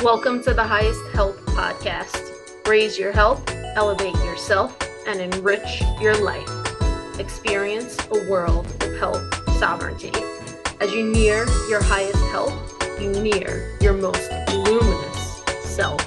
Welcome to the Highest Health Podcast. Raise your health, elevate yourself, and enrich your life. Experience a world of health sovereignty. As you near your highest health, you near your most luminous self.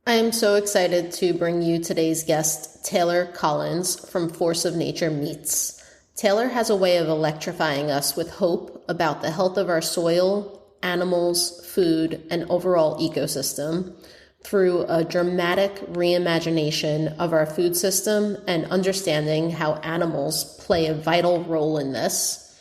I am so excited to bring you today's guest, Taylor Collins from Force of Nature Meats. Taylor has a way of electrifying us with hope about the health of our soil, animals, food, and overall ecosystem through a dramatic reimagination of our food system and understanding how animals play a vital role in this.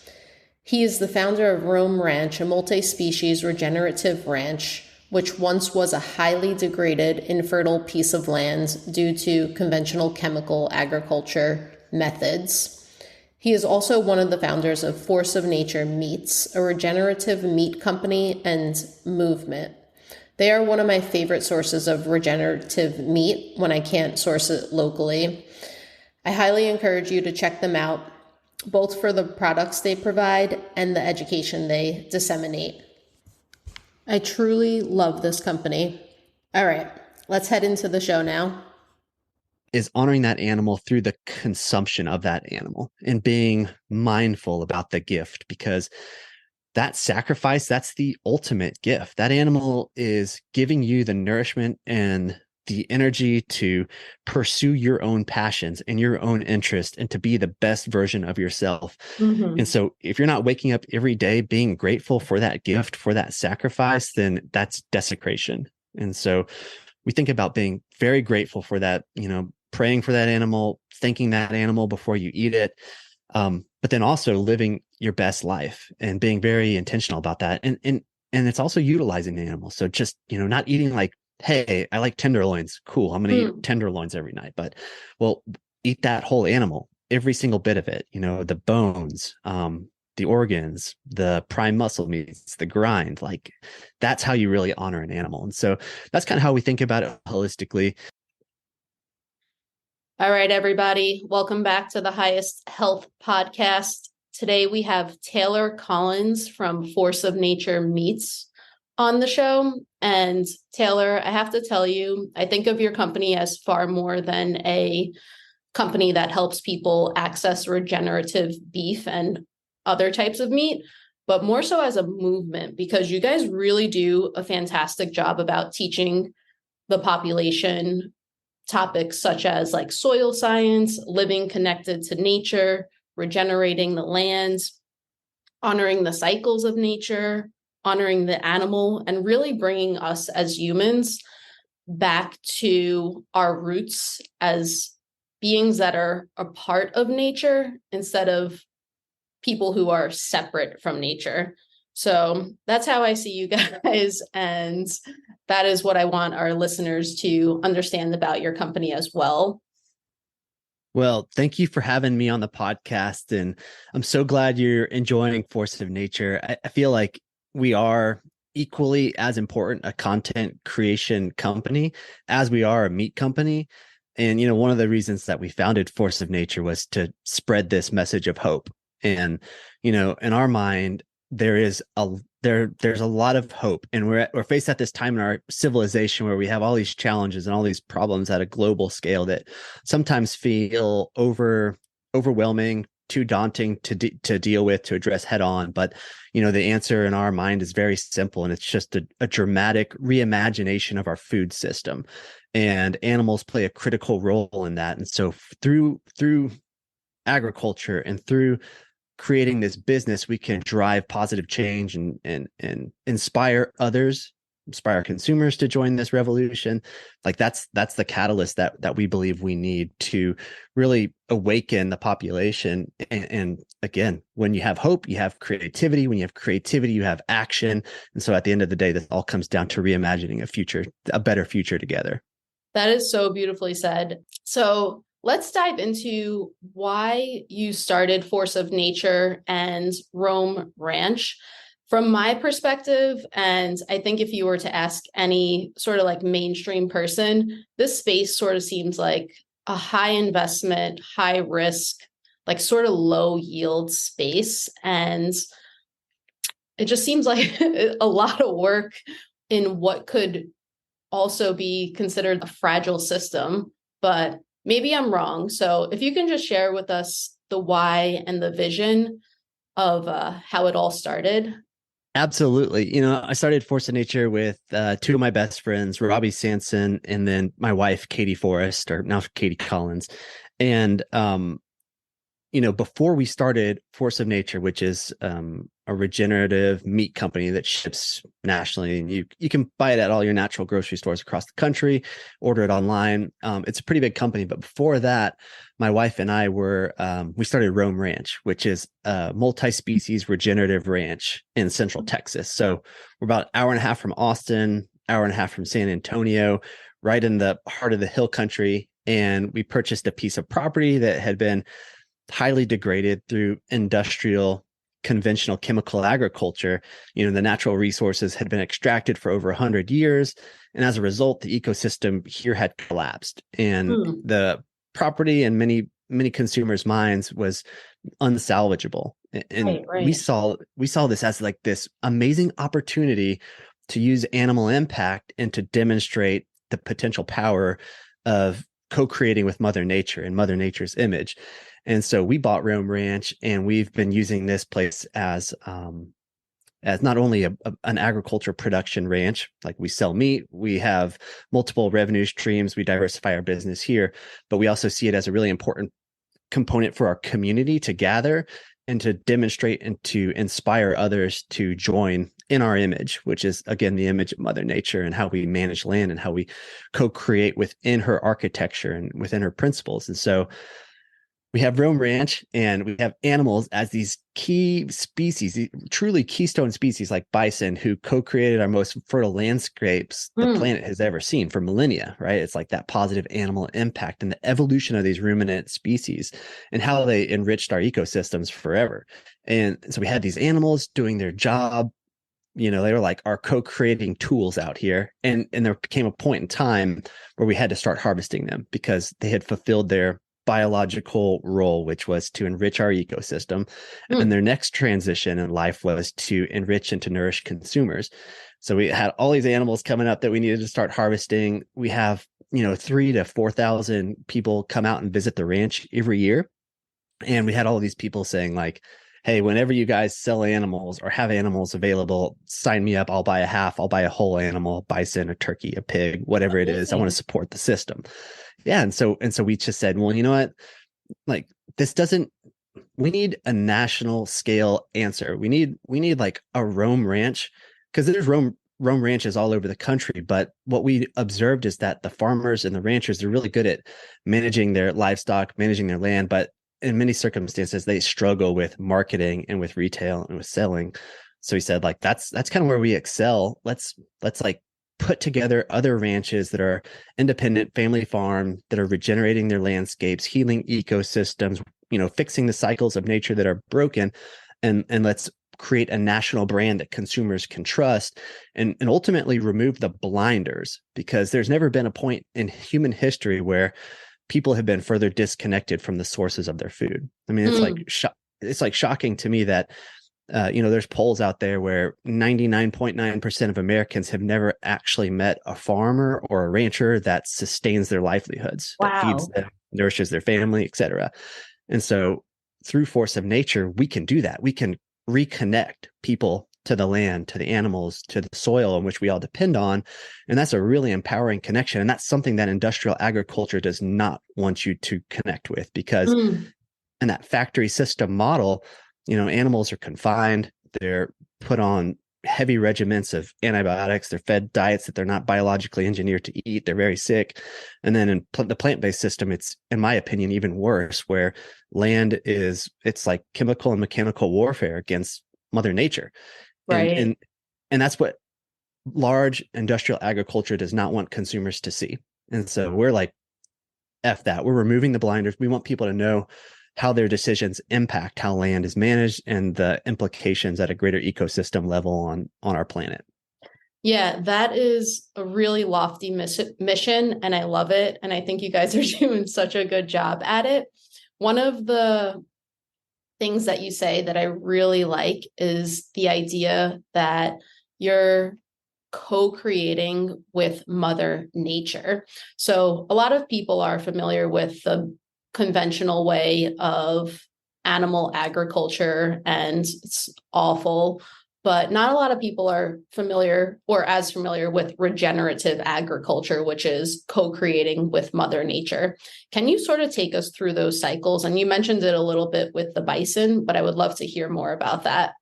He is the founder of Rome Ranch, a multi-species regenerative ranch which once was a highly degraded, infertile piece of land due to conventional chemical agriculture methods. He is also one of the founders of Force of Nature Meats, a regenerative meat company and movement. They are one of my favorite sources of regenerative meat when I can't source it locally. I highly encourage you to check them out, both for the products they provide and the education they disseminate. I truly love this company. All right, let's head into the show now. Is honoring that animal through the consumption of that animal and being mindful about the gift, because that sacrifice, that's the ultimate gift. That animal is giving you the nourishment and the energy to pursue your own passions and your own interest and to be the best version of yourself. And so if you're not waking up every day being grateful for that gift, for that sacrifice, then that's desecration. And so we think about being very grateful for that, praying for that animal, thanking that animal before you eat it. But then also living your best life and being very intentional about that. And it's also utilizing the animal. So just, not eating like, hey, I like tenderloins. Cool. I'm going to eat tenderloins every night. But well, eat that whole animal, every single bit of it, the bones, the organs, the prime muscle meats, the grind, like that's how you really honor an animal. And so that's kind of how we think about it holistically. All right, everybody. Welcome back to the Highest Health Podcast. Today we have Taylor Collins from Force of Nature Meats on the show. And Taylor, I have to tell you, I think of your company as far more than a company that helps people access regenerative beef and other types of meat, but more so as a movement, because you guys really do a fantastic job about teaching the population topics such as like soil science, living connected to nature, regenerating the lands, honoring the cycles of nature, honoring the animal, and really bringing us as humans back to our roots as beings that are a part of nature instead of people who are separate from nature. So that's how I see you guys. And that is what I want our listeners to understand about your company as well. Well, thank you for having me on the podcast. And I'm so glad you're enjoying Force of Nature. I feel like we are equally as important a content creation company as we are a meat company. And, one of the reasons that we founded Force of Nature was to spread this message of hope. And, in our mind, there's a lot of hope, and we're faced at this time in our civilization where we have all these challenges and all these problems at a global scale that sometimes feel overwhelming, too daunting to deal with, to address head on. But, the answer in our mind is very simple, and it's just a dramatic reimagination of our food system, and animals play a critical role in that. And so through agriculture and through creating this business, we can drive positive change and inspire others, inspire consumers to join this revolution. Like that's the catalyst that we believe we need to really awaken the population. And again, when you have hope, you have creativity. When you have creativity, you have action. And so at the end of the day, this all comes down to reimagining a better future together. That is so beautifully said. So let's dive into why you started Force of Nature and Rome Ranch. From my perspective, and I think if you were to ask any sort of like mainstream person, this space sort of seems like a high investment, high risk, like sort of low yield space. And it just seems like a lot of work in what could also be considered a fragile system, but maybe I'm wrong. So if you can just share with us the why and the vision of how it all started. Absolutely. I started Force of Nature with two of my best friends, Robbie Sanson, and then my wife, Katie Forrest, or now Katie Collins. And before we started Force of Nature, which is a regenerative meat company that ships nationally, and you can buy it at all your natural grocery stores across the country, order it online. It's a pretty big company, but before that, my wife and I we started Rome Ranch, which is a multi-species regenerative ranch in Central Texas. So we're about an hour and a half from Austin, hour and a half from San Antonio, right in the heart of the hill country. And we purchased a piece of property that had been highly degraded through industrial conventional chemical agriculture. The natural resources had been extracted for over 100 years, and as a result the ecosystem here had collapsed, and the property in many consumers' minds was unsalvageable. And Right. we saw this as like this amazing opportunity to use animal impact and to demonstrate the potential power of co-creating with Mother Nature and Mother Nature's image. And so we bought Rome Ranch, and we've been using this place as not only an agriculture production ranch, like we sell meat, we have multiple revenue streams, we diversify our business here, but we also see it as a really important component for our community to gather and to demonstrate and to inspire others to join in our image, which is, again, the image of Mother Nature and how we manage land and how we co-create within her architecture and within her principles. And so we have Rome Ranch, and we have animals as these key species, truly keystone species like bison, who co-created our most fertile landscapes the planet has ever seen for millennia, right? It's like that positive animal impact and the evolution of these ruminant species and how they enriched our ecosystems forever. And so we had these animals doing their job. They were like our co-creating tools out here. And there came a point in time where we had to start harvesting them because they had fulfilled their biological role, which was to enrich our ecosystem. And their next transition in life was to enrich and to nourish consumers. So we had all these animals coming up that we needed to start harvesting. We have, 3,000 to 4,000 people come out and visit the ranch every year. And we had all these people saying like, hey, whenever you guys sell animals or have animals available, sign me up. I'll buy a half. I'll buy a whole animal, a bison, a turkey, a pig, whatever it is. I want to support the system. Yeah. And so we just said, well, you know what? Like we need a national scale answer. We need like a Rome Ranch, because there's Rome ranches all over the country. But what we observed is that the farmers and the ranchers, they're really good at managing their livestock, managing their land. But in many circumstances, they struggle with marketing and with retail and with selling. So he said, like, that's kind of where we excel. Let's like put together other ranches that are independent, family farm, that are regenerating their landscapes, healing ecosystems, fixing the cycles of nature that are broken, and let's create a national brand that consumers can trust, and ultimately remove the blinders, because there's never been a point in human history where people have been further disconnected from the sources of their food. I mean, it's like shocking to me that there's polls out there where 99.9% of Americans have never actually met a farmer or a rancher that sustains their livelihoods, that feeds them, nourishes their family, etc. And so through Force of Nature, we can do that. We can reconnect people to the land, to the animals, to the soil in which we all depend on. And that's a really empowering connection. And that's something that industrial agriculture does not want you to connect with, because in that factory system model, animals are confined, they're put on heavy regimens of antibiotics, they're fed diets that they're not biologically engineered to eat, they're very sick. And then in the plant-based system, it's, in my opinion, even worse, where it's like chemical and mechanical warfare against Mother Nature. Right. And that's what large industrial agriculture does not want consumers to see. And so we're like, F that. We're removing the blinders. We want people to know how their decisions impact how land is managed and the implications at a greater ecosystem level on our planet. Yeah, that is a really lofty mission, and I love it. And I think you guys are doing such a good job at it. One of the things that you say that I really like is the idea that you're co-creating with Mother Nature. So a lot of people are familiar with the conventional way of animal agriculture, and it's awful, but not a lot of people are familiar or as familiar with regenerative agriculture, which is co-creating with Mother Nature. Can you sort of take us through those cycles? And you mentioned it a little bit with the bison, but I would love to hear more about that.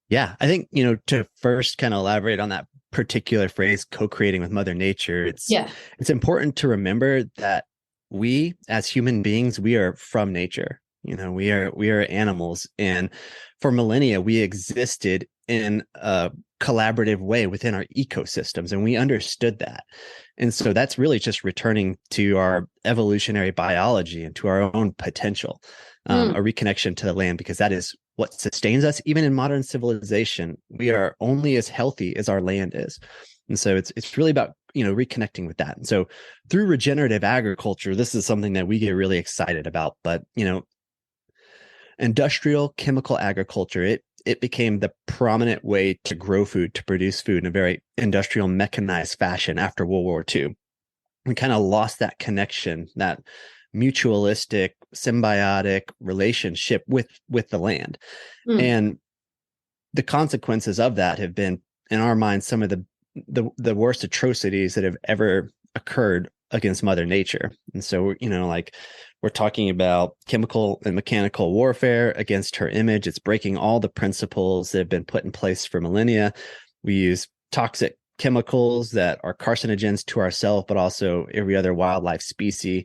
Yeah, I think, to first kind of elaborate on that particular phrase, co-creating with Mother Nature, Yeah. it's important to remember that we as human beings, we are from nature. We are animals, and for millennia we existed in a collaborative way within our ecosystems, and we understood that. And so that's really just returning to our evolutionary biology and to our own potential, a reconnection to the land, because that is what sustains us. Even in modern civilization, we are only as healthy as our land is. And so it's really about, reconnecting with that. And so through regenerative agriculture, this is something that we get really excited about. But, industrial chemical agriculture, it became the prominent way to grow food, to produce food in a very industrial mechanized fashion after World War II. We kind of lost that connection, that mutualistic, symbiotic relationship with the land. And the consequences of that have been, in our minds, some of the worst atrocities that have ever occurred against Mother Nature. And so, we're talking about chemical and mechanical warfare against her image. It's breaking all the principles that have been put in place for millennia. We use toxic chemicals that are carcinogens to ourselves, but also every other wildlife species.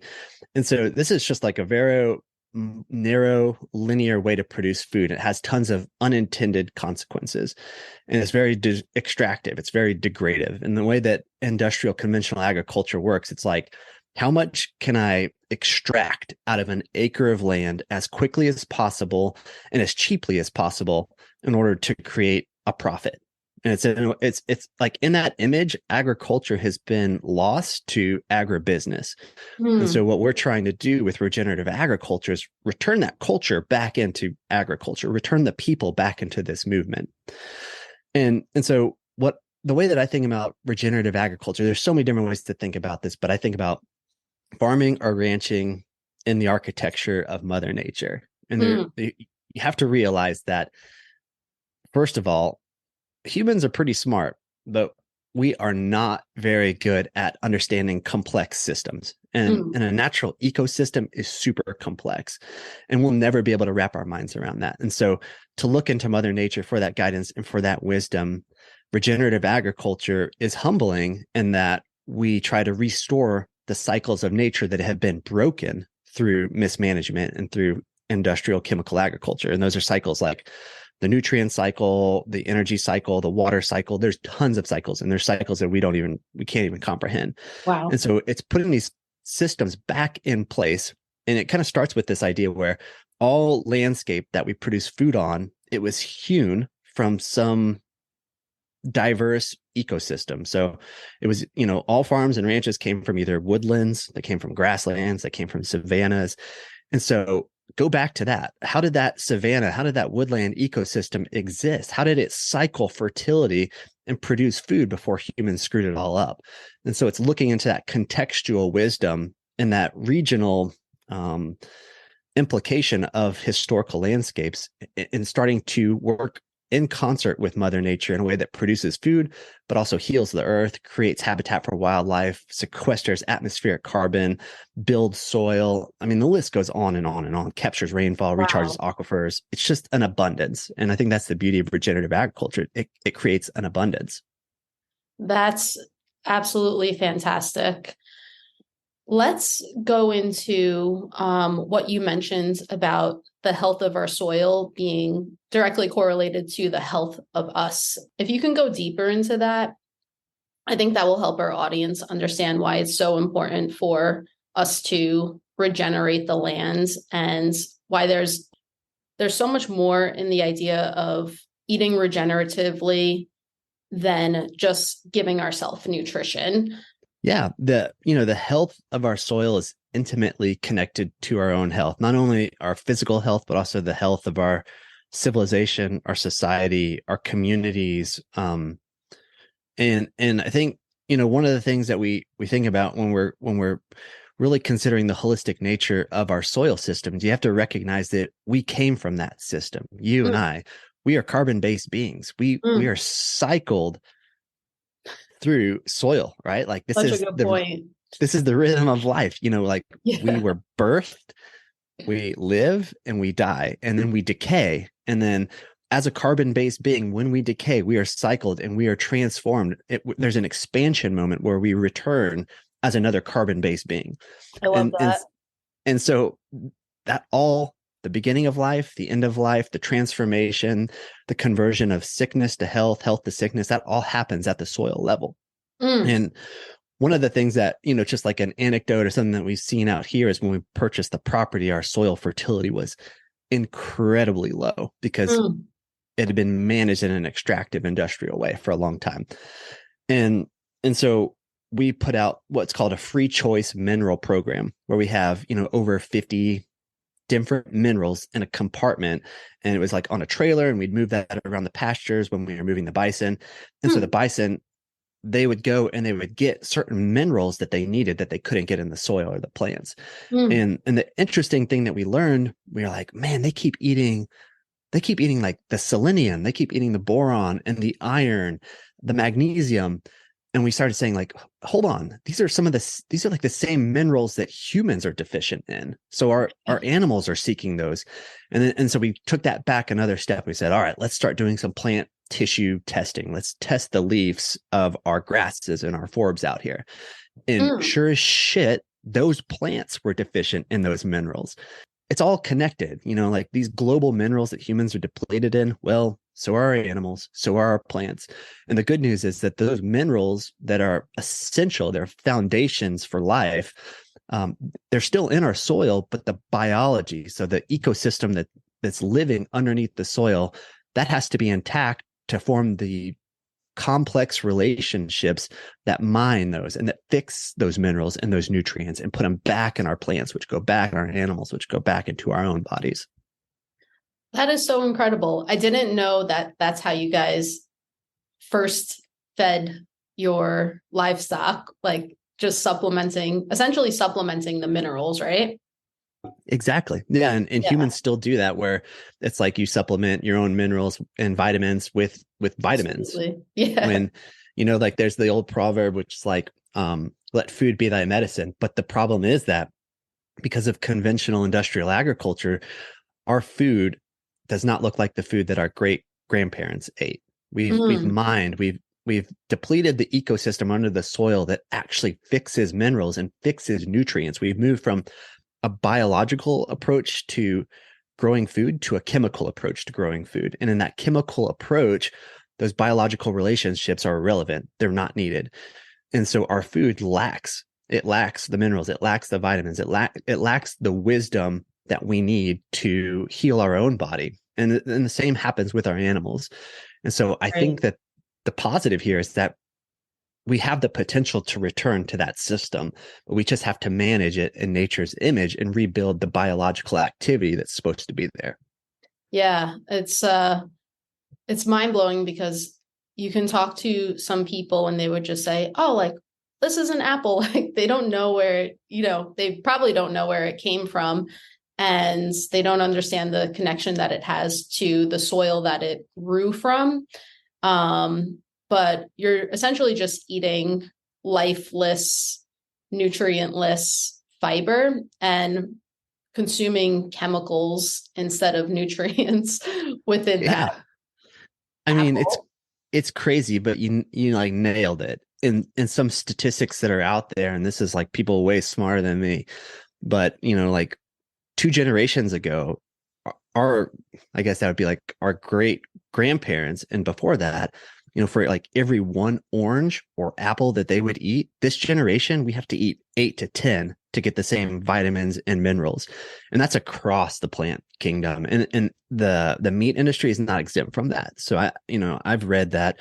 And so this is just like a very narrow, linear way to produce food. It has tons of unintended consequences, and it's very extractive. It's very degradative. And the way that industrial conventional agriculture works, it's like, how much can I extract out of an acre of land as quickly as possible and as cheaply as possible in order to create a profit? And it's like, in that image, agriculture has been lost to agribusiness. And so what we're trying to do with regenerative agriculture is return that culture back into agriculture, return the people back into this movement. And so the way that I think about regenerative agriculture, there's so many different ways to think about this, but I think about farming or ranching in the architecture of Mother Nature. And you have to realize that, first of all, humans are pretty smart, but we are not very good at understanding complex systems. And a natural ecosystem is super complex, and we'll never be able to wrap our minds around that. And so to look into Mother Nature for that guidance and for that wisdom, regenerative agriculture is humbling in that we try to restore the cycles of nature that have been broken through mismanagement and through industrial chemical agriculture. And those are cycles like the nutrient cycle, the energy cycle, the water cycle. There's tons of cycles, and there's cycles that we can't even comprehend. Wow. And so it's putting these systems back in place. And it kind of starts with this idea where all landscape that we produce food on, it was hewn from some diverse ecosystem. So it was, all farms and ranches came from either woodlands, they came from grasslands, they came from savannas. And so go back to that. How did that savanna, how did that woodland ecosystem exist? How did it cycle fertility and produce food before humans screwed it all up? And so it's looking into that contextual wisdom and that regional implication of historical landscapes, and starting to work in concert with Mother Nature in a way that produces food, but also heals the earth, creates habitat for wildlife, sequesters atmospheric carbon, builds soil. I mean, the list goes on and on and on, captures rainfall, recharges aquifers. It's just an abundance. And I think that's the beauty of regenerative agriculture. It creates an abundance. That's absolutely fantastic. Let's go into what you mentioned about the health of our soil being directly correlated to the health of us. If you can go deeper into that, I think that will help our audience understand why it's so important for us to regenerate the land, and why there's so much more in the idea of eating regeneratively than just giving ourselves nutrition. Yeah, the health of our soil is intimately connected to our own health, not only our physical health, but also the health of our civilization, our society, our communities. And I think, one of the things that we think about when we're really considering the holistic nature of our soil systems, you have to recognize that we came from that system. You and I, we are carbon-based beings. We are cycled through soil, right? Like this Such a is good point. this is the rhythm of life. Like Yeah. we were birthed, we live, and we die, and then we decay. And then as a carbon-based being, when we decay, we are cycled and we are transformed. There's an expansion moment where we return as another carbon-based being. I love that. And so that all, the beginning of life, the end of life, the transformation, the conversion of sickness to health, health to sickness, that all happens at the soil level. And one of the things that, just like an anecdote or something that we've seen out here is when we purchased the property, our soil fertility was incredibly low because it had been managed in an extractive industrial way for a long time. And so we put out what's called a free choice mineral program, where we have, over 50 different minerals in a compartment. And it was like on a trailer, and we'd move that around the pastures when we were moving the bison. And so the bison, they would go and they would get certain minerals that they needed that they couldn't get in the soil or the plants. And the interesting thing that we learned, we were like, man, they keep eating like the selenium, they keep eating the boron and the iron, the magnesium. And we started saying, like, hold on, these are like the same minerals that humans are deficient in. So our animals are seeking those. And so we took that back another step. We said, all right, let's start doing some plant tissue testing. Let's test the leaves of our grasses and our forbs out here. And sure as shit, those plants were deficient in those minerals. It's all connected, like these global minerals that humans are depleted in. Well, so are our animals, so are our plants. And the good news is that those minerals that are essential, they're foundations for life, they're still in our soil, but the biology, so the ecosystem that's living underneath the soil, that has to be intact to form the complex relationships that mine those and that fix those minerals and those nutrients and put them back in our plants, which go back in our animals, which go back into our own bodies. That is so incredible. I didn't know that that's how you guys first fed your livestock, like just essentially supplementing the minerals, right? Exactly. Yeah. And humans still do that, where it's like you supplement your own minerals and vitamins with vitamins. Absolutely. Yeah. When, like there's the old proverb, which is like, let food be thy medicine. But the problem is that because of conventional industrial agriculture, our food does not look like the food that our great grandparents ate. We've mined, we've depleted the ecosystem under the soil that actually fixes minerals and fixes nutrients. We've moved from a biological approach to growing food to a chemical approach to growing food. And in that chemical approach, those biological relationships are irrelevant. They're not needed. And so our food lacks the minerals, it lacks the vitamins, it lacks the wisdom that we need to heal our own body. And the same happens with our animals. And so I think that the positive here is that we have the potential to return to that system, but we just have to manage it in nature's image and rebuild the biological activity that's supposed to be there. Yeah, it's mind-blowing, because you can talk to some people and they would just say, oh, like, this is an apple. Like, they don't know where, they probably don't know where it came from, and they don't understand the connection that it has to the soil that it grew from. But you're essentially just eating lifeless, nutrientless fiber and consuming chemicals instead of nutrients within that. I mean, it's crazy, but you like nailed it. In some statistics that are out there, and this is like people way smarter than me, but like 2 generations ago, I guess that would be like our great grandparents, and before that, for like every one orange or apple that they would eat, this generation, we have to eat 8 to 10 to get the same vitamins and minerals. And that's across the plant kingdom. And the meat industry is not exempt from that. So I've read that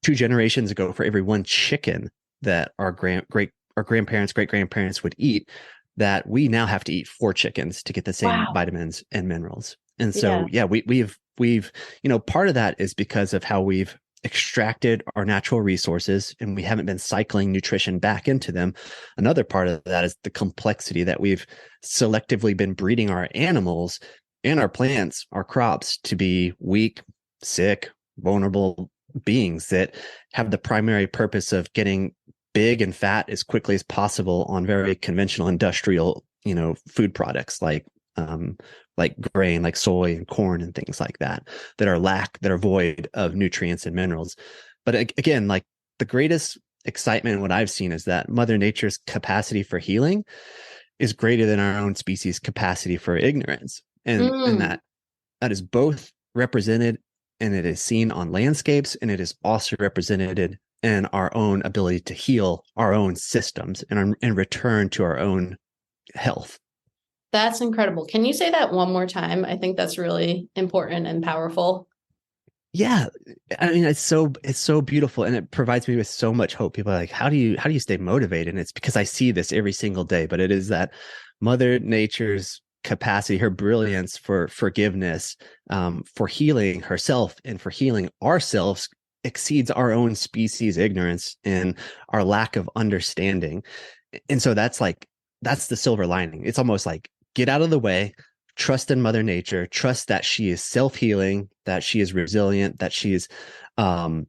2 generations ago, for every one chicken that our grandparents, great grandparents would eat, that we now have to eat 4 chickens to get the same Wow. vitamins and minerals. And so, Yeah. yeah, we've part of that is because of how we've extracted our natural resources and we haven't been cycling nutrition back into them. Another part of that is the complexity that we've selectively been breeding our animals and our plants, our crops, to be weak, sick, vulnerable beings that have the primary purpose of getting big and fat as quickly as possible on very conventional industrial, food products like grain, like soy and corn and things like that, that are void of nutrients and minerals. But again, like, the greatest excitement, what I've seen, is that Mother Nature's capacity for healing is greater than our own species' capacity for ignorance. And Mm. that is both represented, and it is seen on landscapes, and it is also represented in our own ability to heal our own systems and return to our own health. That's incredible. Can you say that one more time? I think that's really important and powerful. Yeah, I mean, it's so beautiful, and it provides me with so much hope. People are like, how do you stay motivated? And it's because I see this every single day. But it is that Mother Nature's capacity, her brilliance for forgiveness, for healing herself and for healing ourselves, exceeds our own species' ignorance and our lack of understanding. And so that's the silver lining. It's almost like, get out of the way, trust in Mother Nature, trust that she is self-healing, that she is resilient, that she is um,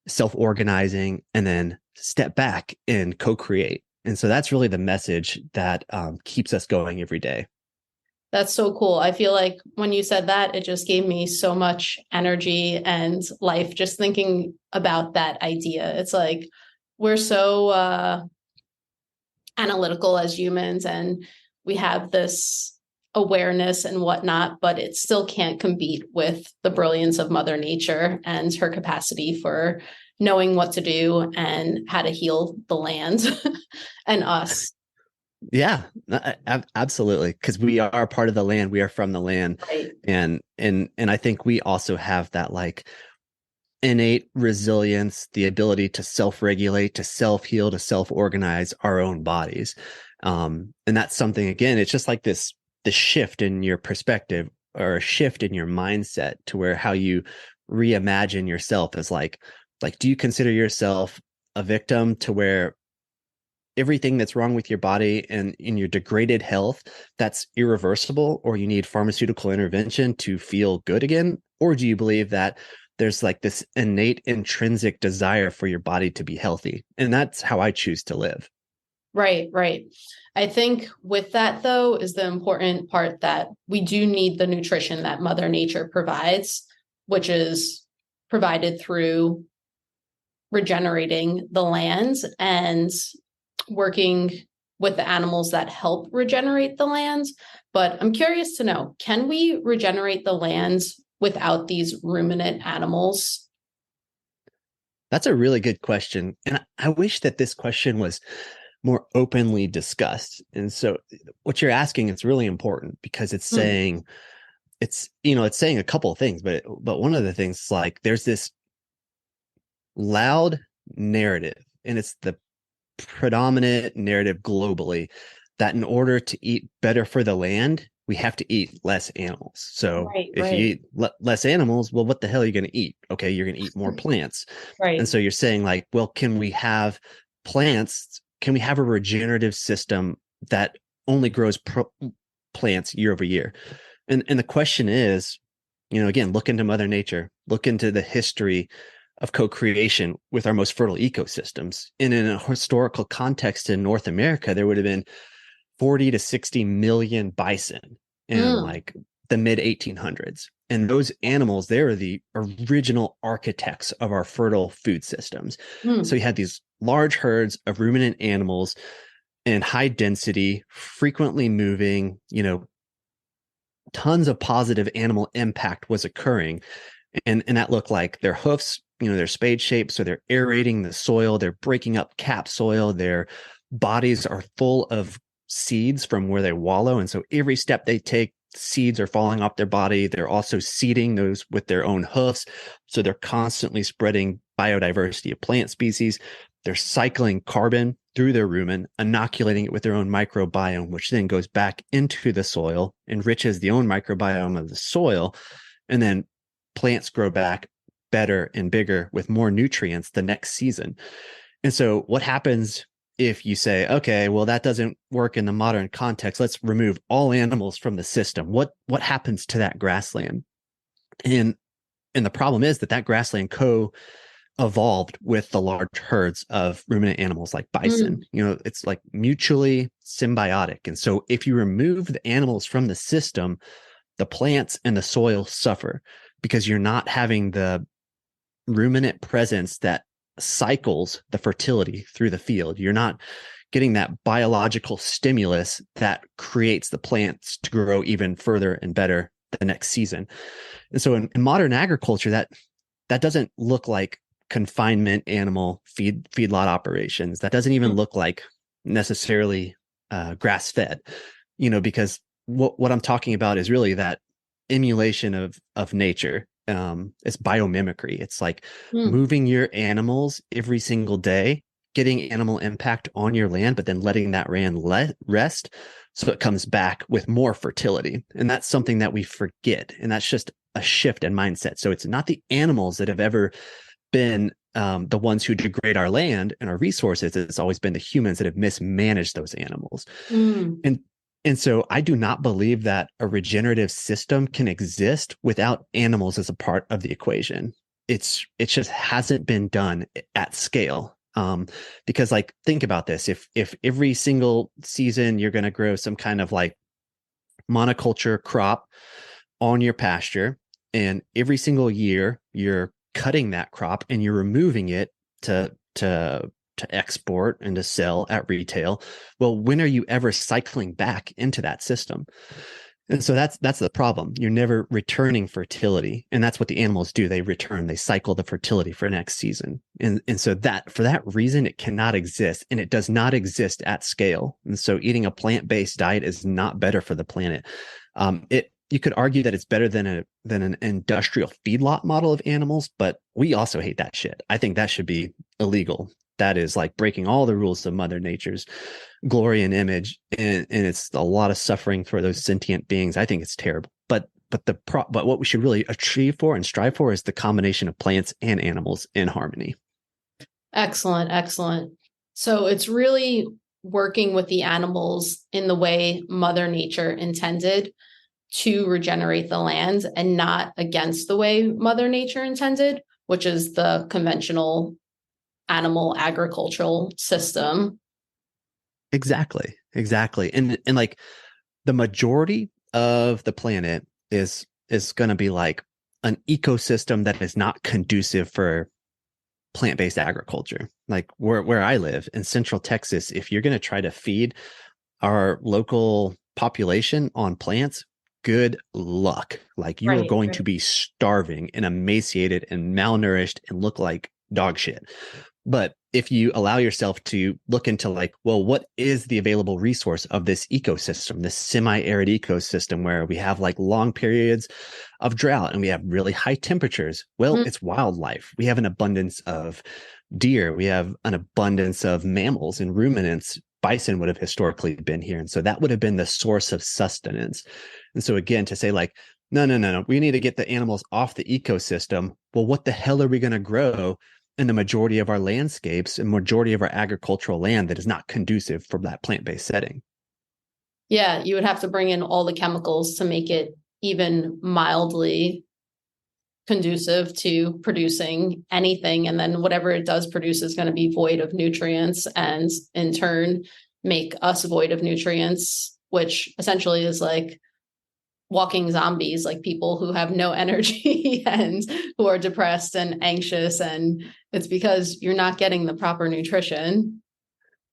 self-organizing, and then step back and co-create. And so that's really the message that keeps us going every day. That's so cool. I feel like when you said that, it just gave me so much energy and life just thinking about that idea. It's like we're so analytical as humans and we have this awareness and whatnot, but it still can't compete with the brilliance of Mother Nature and her capacity for knowing what to do and how to heal the land and us. Yeah, absolutely. Because we are part of the land. We are from the land. Right. And I think we also have that, like, innate resilience, the ability to self-regulate, to self-heal, to self-organize our own bodies. And that's something, again, it's just like this shift in your perspective, or a shift in your mindset, to where how you reimagine yourself as like, do you consider yourself a victim, to where everything that's wrong with your body and in your degraded health, that's irreversible, or you need pharmaceutical intervention to feel good again? Or do you believe that there's like this innate intrinsic desire for your body to be healthy? And that's how I choose to live. Right, right. I think with that, though, is the important part that we do need the nutrition that Mother Nature provides, which is provided through regenerating the land and working with the animals that help regenerate the lands. But I'm curious to know, can we regenerate the lands without these ruminant animals? That's a really good question. And I wish that this question was more openly discussed. And so what you're asking, it's really important, because it's Hmm. saying, it's saying a couple of things, but one of the things is, like, there's this loud narrative, and it's the predominant narrative globally, that in order to eat better for the land, we have to eat less animals. So Right, if you right, eat less animals, well, what the hell are you going to eat? Okay, you're going to eat more plants. And right. so you're saying, like, well, can we have plants? Can we have a regenerative system that only grows plants year over year? And the question is, again, look into Mother Nature, look into the history of co-creation with our most fertile ecosystems. And in a historical context in North America, there would have been 40 to 60 million bison in, Mm, like, the mid 1800s. And those animals, they were the original architects of our fertile food systems. So mm, you had these large herds of ruminant animals in high density, frequently moving, tons of positive animal impact was occurring. And that looked like their hoofs, they're spade shaped, so they're aerating the soil, they're breaking up cap soil, their bodies are full of seeds from where they wallow. And so every step they take, seeds are falling off their body. They're also seeding those with their own hoofs. So they're constantly spreading biodiversity of plant species. They're cycling carbon through their rumen, inoculating it with their own microbiome, which then goes back into the soil, enriches the own microbiome of the soil, and then plants grow back better and bigger with more nutrients the next season. And so what happens if you say, okay, well, that doesn't work in the modern context, let's remove all animals from the system? What happens to that grassland? And the problem is that grassland evolved with the large herds of ruminant animals like bison. It's like mutually symbiotic. And so if you remove the animals from the system, the plants and the soil suffer because you're not having the ruminant presence that cycles the fertility through the field. You're not getting that biological stimulus that creates the plants to grow even further and better the next season. And so in modern agriculture, that doesn't look like confinement animal feedlot operations. That doesn't even look like necessarily grass fed, because what I'm talking about is really that emulation of nature. It's biomimicry. It's like moving your animals every single day, getting animal impact on your land, but then letting that land rest so it comes back with more fertility. And that's something that we forget. And that's just a shift in mindset. So it's not the animals that have ever been the ones who degrade our land and our resources. It's always been the humans that have mismanaged those animals. And so I do not believe that a regenerative system can exist without animals as a part of the equation. It just hasn't been done at scale. Because like, think about this. If every single season you're going to grow some kind of like monoculture crop on your pasture, and every single year you're cutting that crop and you're removing it to export and to sell at retail. Well, when are you ever cycling back into that system? And so that's the problem. You're never returning fertility. And that's what the animals do. They return, they cycle the fertility for next season. And so that for that reason, it cannot exist, and it does not exist at scale. And so eating a plant-based diet is not better for the planet. You could argue that it's better than an industrial feedlot model of animals, but we also hate that shit. I think that should be illegal. That is like breaking all the rules of Mother Nature's glory and image, and it's a lot of suffering for those sentient beings. I think it's terrible. But what we should really achieve for and strive for is the combination of plants and animals in harmony. Excellent. So it's really working with the animals in the way Mother Nature intended to regenerate the land, and not against the way Mother Nature intended, which is the conventional animal agricultural system. Exactly. And like the majority of the planet is going to be like an ecosystem that is not conducive for plant-based agriculture. Like where I live in Central Texas, if you're going to try to feed our local population on plants, good luck. Like you are going to be starving and emaciated and malnourished and look like dog shit. But if you allow yourself to look into like, well, what is the available resource of this ecosystem, this semi-arid ecosystem where we have like long periods of drought and we have really high temperatures? Well, it's wildlife. We have an abundance of deer. We have an abundance of mammals and ruminants. Bison would have historically been here. And so that would have been the source of sustenance. And so again, to say like, no, we need to get the animals off the ecosystem. Well, what the hell are we going to grow in the majority of our landscapes and majority of our agricultural land that is not conducive for that plant-based setting? Yeah, you would have to bring in all the chemicals to make it even mildly conducive to producing anything. And then whatever it does produce is going to be void of nutrients, and in turn make us void of nutrients, which essentially is like walking zombies, like people who have no energy and who are depressed and anxious. And it's because you're not getting the proper nutrition.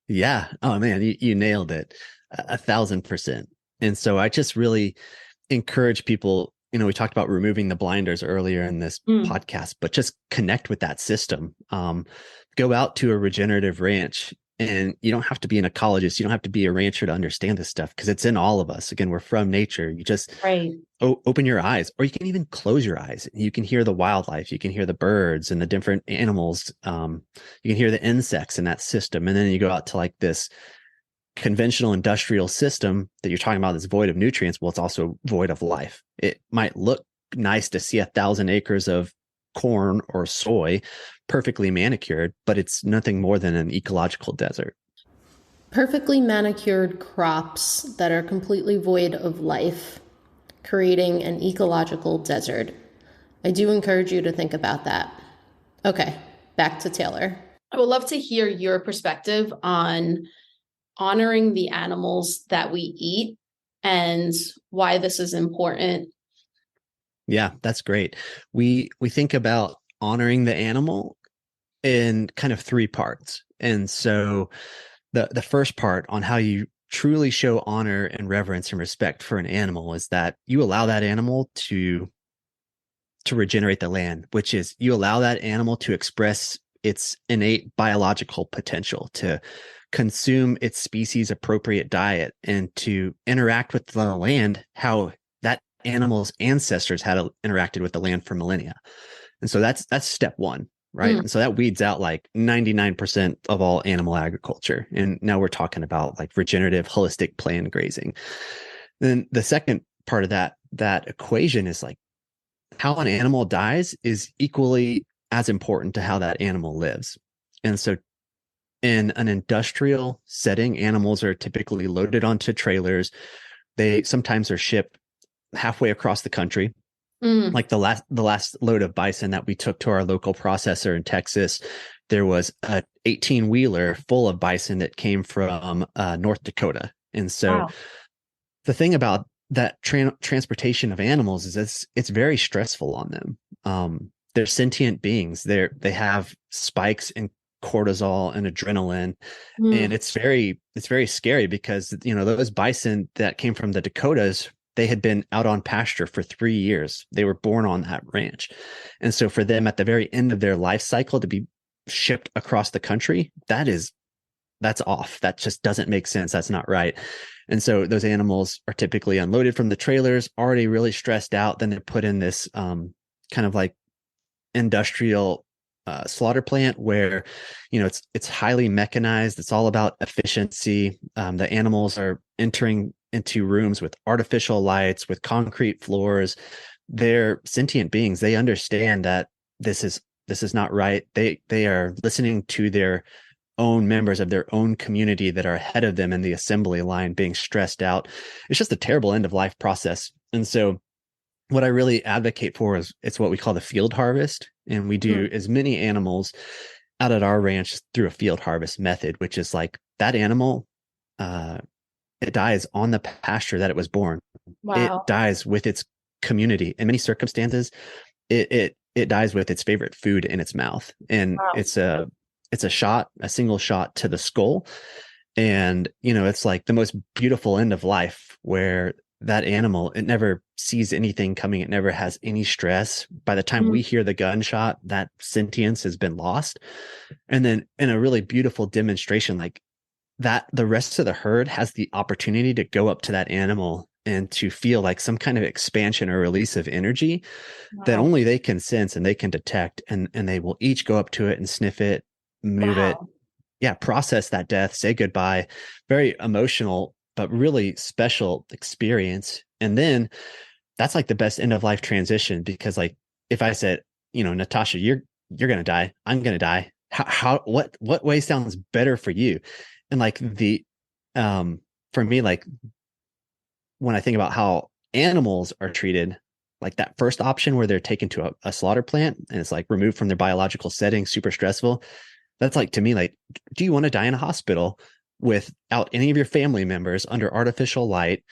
Yeah. Oh man, you nailed it 1,000%. And so I just really encourage people, we talked about removing the blinders earlier in this podcast, but just connect with that system. Go out to a regenerative ranch And you don't have to be an ecologist. You don't have to be a rancher to understand this stuff because it's in all of us. Again, we're from nature. You just Right. open your eyes, or you can even close your eyes. You can hear the wildlife. You can hear the birds and the different animals. You can hear the insects in that system. And then you go out to like this conventional industrial system that you're talking about that's void of nutrients. Well, it's also void of life. It might look nice to see 1,000 acres of corn or soy perfectly manicured, but it's nothing more than an ecological desert. Perfectly manicured crops that are completely void of life, creating an ecological desert. I do encourage you to think about that. Okay, back to Taylor. I would love to hear your perspective on honoring the animals that we eat and why this is important. Yeah, that's great. We think about honoring the animal in kind of three parts. And so the first part on how you truly show honor and reverence and respect for an animal is that you allow that animal to regenerate the land, which is you allow that animal to express its innate biological potential, to consume its species appropriate diet, and to interact with the land how that animal's ancestors had interacted with the land for millennia. And so that's step one, right? And so that weeds out like 99% of all animal agriculture. And now we're talking about like regenerative, holistic planned grazing. Then the second part of that equation is like how an animal dies is equally as important to how that animal lives. And so in an industrial setting, animals are typically loaded onto trailers. They sometimes are shipped halfway across the country. Like the last load of bison that we took to our local processor in Texas, there was a 18-wheeler full of bison that came from North Dakota. And so the thing about that transportation of animals is it's very stressful on them. They're sentient beings. They have spikes in cortisol and adrenaline, and it's very scary because those bison that came from the Dakotas, they had been out on pasture for 3 years. They were born on that ranch, and so for them at the very end of their life cycle to be shipped across the country, that's off. That just doesn't make sense. That's not right. And so those animals are typically unloaded from the trailers, already really stressed out. Then they're put in this kind of like industrial slaughter plant where it's highly mechanized. It's all about efficiency. The animals are entering into rooms with artificial lights, with concrete floors. They're sentient beings. They understand that this is not right. They are listening to their own members of their own community that are ahead of them in the assembly line being stressed out. It's just a terrible end of life process. And so what I really advocate for is it's what we call the field harvest. And we do as many animals out at our ranch through a field harvest method, which is like that animal, it dies on the pasture that it was born. It dies with its community. In many circumstances, it dies with its favorite food in its mouth. And it's a single shot to the skull. And, it's like the most beautiful end of life where that animal, it never sees anything coming. It never has any stress. By the time we hear the gunshot, that sentience has been lost. And then in a really beautiful demonstration like that, the rest of the herd has the opportunity to go up to that animal and to feel like some kind of expansion or release of energy that only they can sense and they can detect. And they will each go up to it and sniff it, move it. Yeah. Process that death, say goodbye. Very emotional, but really special experience. And then that's like the best end of life transition, because like if I said, Natasha, you're going to die, I'm going to die. What way sounds better for you? And like for me, like when I think about how animals are treated, like that first option where they're taken to a slaughter plant and it's like removed from their biological setting, super stressful. That's like, to me, like, do you want to die in a hospital without any of your family members under artificial light,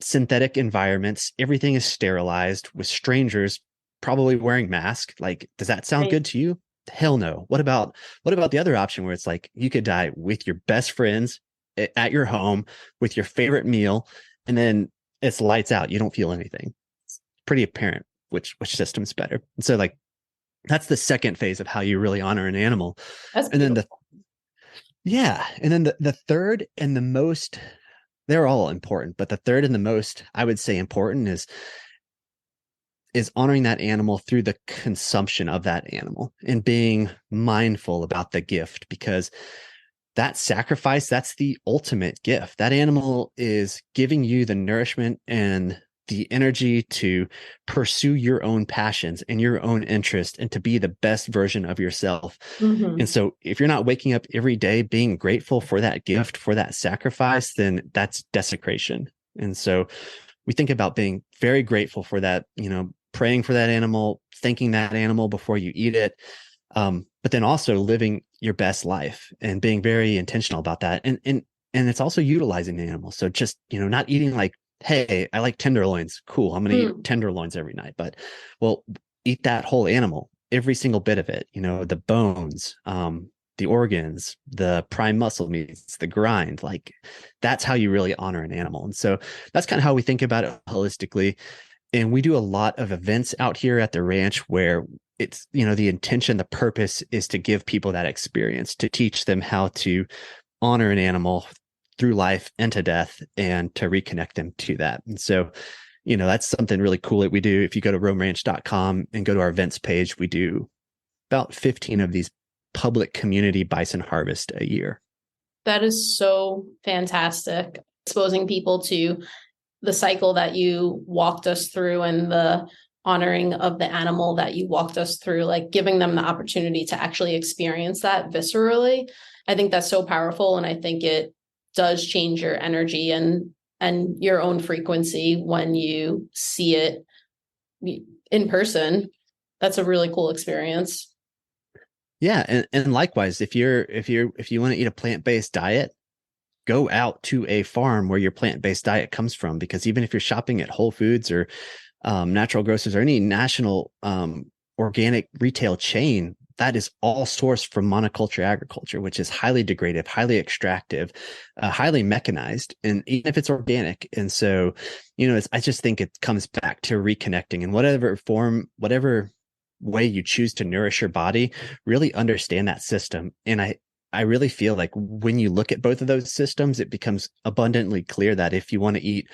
synthetic environments? Everything is sterilized with strangers probably wearing masks. Like, does that sound good to you? Hell no. What about the other option where it's like you could die with your best friends at your home with your favorite meal, and then it's lights out. You don't feel anything. It's pretty apparent which system's better. And so like that's the second phase of how you really honor an animal. That's beautiful. Yeah. And then the third and the most, they're all important, but the third and the most I would say important is honoring that animal through the consumption of that animal and being mindful about the gift, because that sacrifice, that's the ultimate gift. That animal is giving you the nourishment and the energy to pursue your own passions and your own interest and to be the best version of yourself. And Mm-hmm. so if you're not waking up every day being grateful for that gift, for that sacrifice, then that's desecration. And so we think about being very grateful for that, praying for that animal, thanking that animal before you eat it. But then also living your best life and being very intentional about that. And it's also utilizing the animal. So just, not eating like, hey, I like tenderloins. Cool. I'm going to eat Mm. tenderloins every night. But well, eat that whole animal, every single bit of it, the bones, the organs, the prime muscle meats, the grind. Like that's how you really honor an animal. And so that's kind of how we think about it holistically. And we do a lot of events out here at the ranch where it's, the intention, the purpose is to give people that experience, to teach them how to honor an animal through life and to death, and to reconnect them to that. And so, that's something really cool that we do. If you go to roamranch.com and go to our events page, we do about 15 of these public community bison harvest a year. That is so fantastic. Exposing people to the cycle that you walked us through and the honoring of the animal that you walked us through, like giving them the opportunity to actually experience that viscerally. I think that's so powerful. And I think it does change your energy and your own frequency when you see it in person. That's a really cool experience. Yeah. And likewise, if you want to eat a plant-based diet, go out to a farm where your plant-based diet comes from, because even if you're shopping at Whole Foods or natural grocers or any national organic retail chain, that is all sourced from monoculture agriculture, which is highly degradative, highly extractive, highly mechanized, and even if it's organic. And so, I just think it comes back to reconnecting in whatever form, whatever way you choose to nourish your body, really understand that system. And I really feel like when you look at both of those systems, it becomes abundantly clear that if you want to eat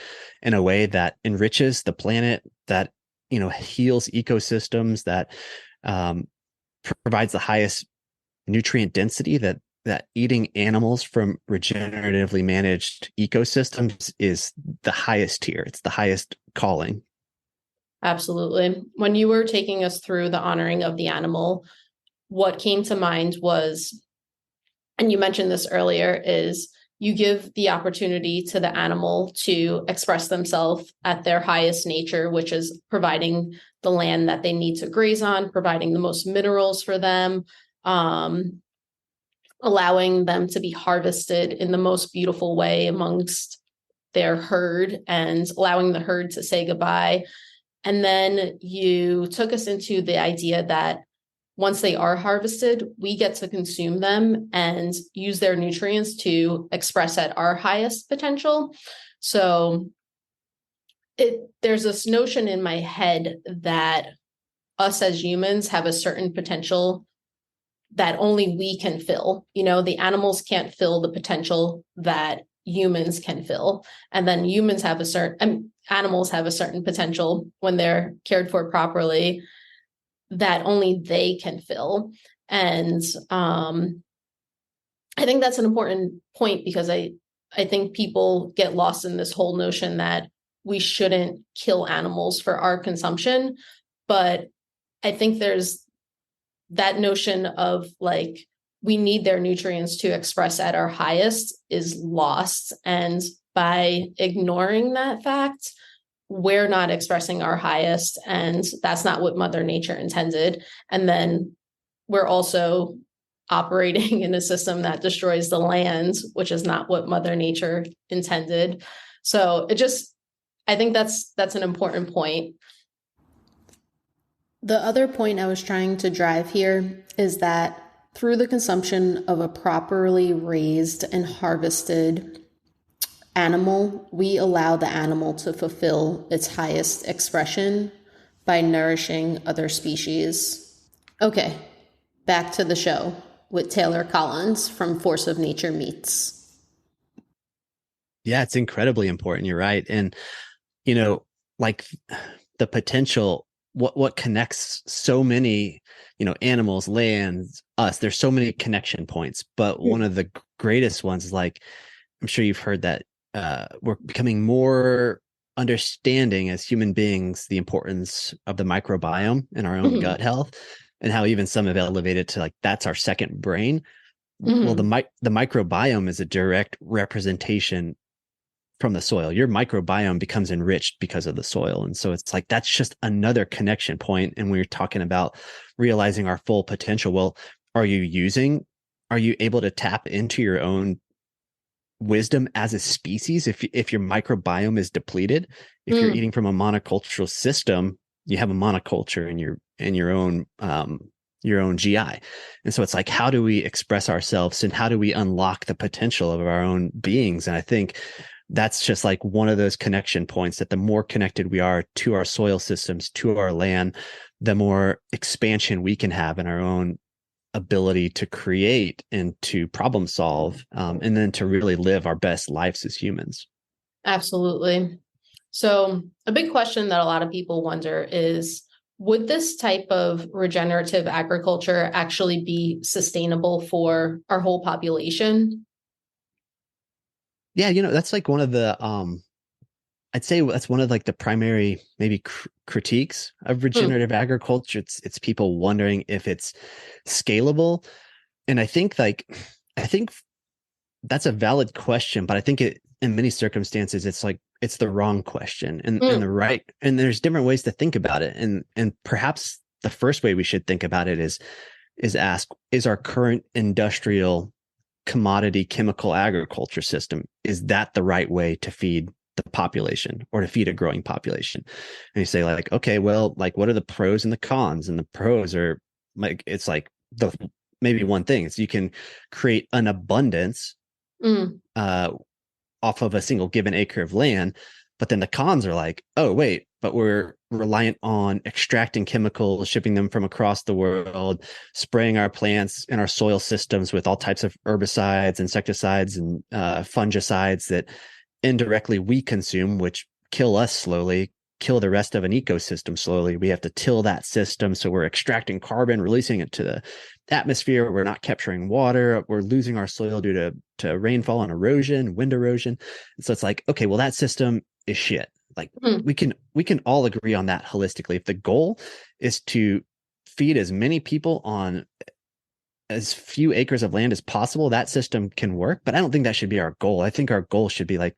in a way that enriches the planet, that, heals ecosystems, that provides the highest nutrient density, that eating animals from regeneratively managed ecosystems is the highest tier. It's the highest calling. Absolutely. When you were taking us through the honoring of the animal, what came to mind was, and you mentioned this earlier, is you give the opportunity to the animal to express themselves at their highest nature, which is providing the land that they need to graze on, providing the most minerals for them, allowing them to be harvested in the most beautiful way amongst their herd, and allowing the herd to say goodbye. And then you took us into the idea that once they are harvested, we get to consume them and use their nutrients to express at our highest potential. So there's this notion in my head that us as humans have a certain potential that only we can fill. The animals can't fill the potential that humans can fill. And then animals have a certain potential when they're cared for properly that only they can fill. And I think that's an important point, because I think people get lost in this whole notion that we shouldn't kill animals for our consumption. But I think there's that notion of like, we need their nutrients to express at our highest is lost. And by ignoring that fact, we're not expressing our highest, and that's not what Mother Nature intended. And then we're also operating in a system that destroys the land, which is not what Mother Nature intended. So I think that's an important point. The other point I was trying to drive here is that through the consumption of a properly raised and harvested animal, we allow the animal to fulfill its highest expression by nourishing other species. Okay, back to the show. with Taylor Collins from Force of Nature Meets. Yeah, it's incredibly important. You're right. And, you know, like the potential, what connects so many, animals, lands, us, there's so many connection points. But one of the greatest ones is like, I'm sure you've heard that we're becoming more understanding as human beings the importance of the microbiome in our own Mm-hmm. gut health, and how even some have elevated to like that's our second brain. Well, Mm-hmm. the microbiome is a direct representation from the soil. Your microbiome becomes enriched because of the soil. And so it's like that's just another connection point. And when you're talking about realizing our full potential, well, are you able to tap into your own wisdom as a species if your microbiome is depleted? If you're Mm. eating from a monocultural system, you have a monoculture in your own GI. And so it's like, how do we express ourselves and how do we unlock the potential of our own beings? And I think that's just like one of those connection points, that the more connected we are to our soil systems, to our land, the more expansion we can have in our own ability to create and to problem solve, and then to really live our best lives as humans. Absolutely. So, a big question that a lot of people wonder is, would this type of regenerative agriculture actually be sustainable for our whole population? Yeah, that's like one of the I'd say that's one of like the primary maybe critiques of Hmm. regenerative agriculture. It's people wondering if it's scalable. And I think that's a valid question, but I think it in many circumstances it's like it's the wrong question, and Mm. the right, and there's different ways to think about it. And perhaps the first way we should think about it is ask, is our current industrial commodity chemical agriculture system, is that the right way to feed the population or to feed a growing population? And you say like, okay, well, like what are the pros and the cons? And the pros are like, it's like the maybe one thing is you can create an abundance Mm. uh, off of a single given acre of land. But then the cons are like, oh, wait, but we're reliant on extracting chemicals, shipping them from across the world, spraying our plants and our soil systems with all types of herbicides, insecticides, and fungicides that indirectly we consume, which kill us slowly, kill the rest of an ecosystem slowly. We have to till that system. So we're extracting carbon, releasing it to the atmosphere. We're not capturing water. We're losing our soil due to rainfall and erosion, wind erosion. And so it's like, okay, well, that system is shit. Like Mm. we can all agree on that holistically. If the goal is to feed as many people on as few acres of land as possible, that system can work. But I don't think that should be our goal. I think our goal should be like,